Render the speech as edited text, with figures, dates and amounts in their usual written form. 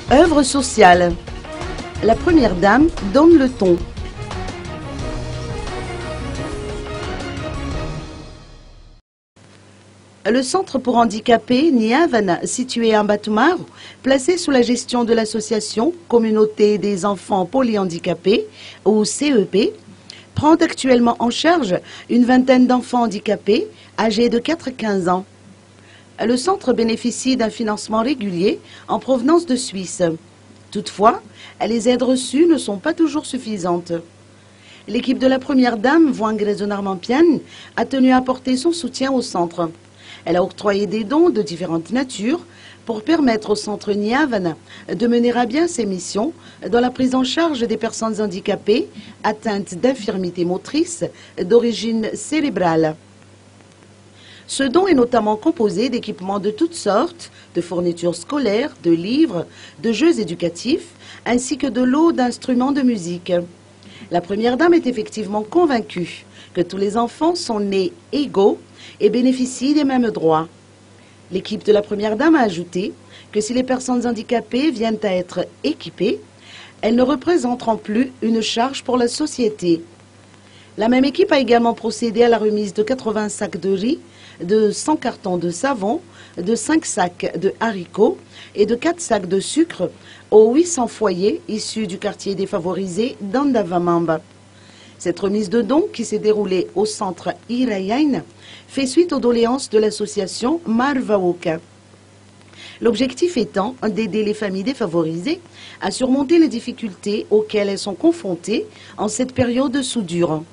Œuvre sociale. La première dame donne le ton. Le centre pour handicapés Niavana, situé à Mbatumaru, placé sous la gestion de l'association Communauté des enfants polyhandicapés, ou CEP, prend actuellement en charge une vingtaine d'enfants handicapés âgés de 4 à 15 ans. Le centre bénéficie d'un financement régulier en provenance de Suisse. Toutefois, les aides reçues ne sont pas toujours suffisantes. L'équipe de la première dame, Wang Armampian, a tenu à apporter son soutien au centre. Elle a octroyé des dons de différentes natures pour permettre au centre Niavana de mener à bien ses missions dans la prise en charge des personnes handicapées atteintes d'infirmités motrices d'origine cérébrale. Ce don est notamment composé d'équipements de toutes sortes, de fournitures scolaires, de livres, de jeux éducatifs, ainsi que de lots d'instruments de musique. La première dame est effectivement convaincue que tous les enfants sont nés égaux et bénéficient des mêmes droits. L'équipe de la première dame a ajouté que si les personnes handicapées viennent à être équipées, elles ne représenteront plus une charge pour la société. La même équipe a également procédé à la remise de 80 sacs de riz, de 100 cartons de savon, de 5 sacs de haricots et de 4 sacs de sucre aux 800 foyers issus du quartier défavorisé d'Andavamamba. Cette remise de dons, qui s'est déroulée au centre Irayain, fait suite aux doléances de l'association Marvaoka. L'objectif étant d'aider les familles défavorisées à surmonter les difficultés auxquelles elles sont confrontées en cette période de soudure.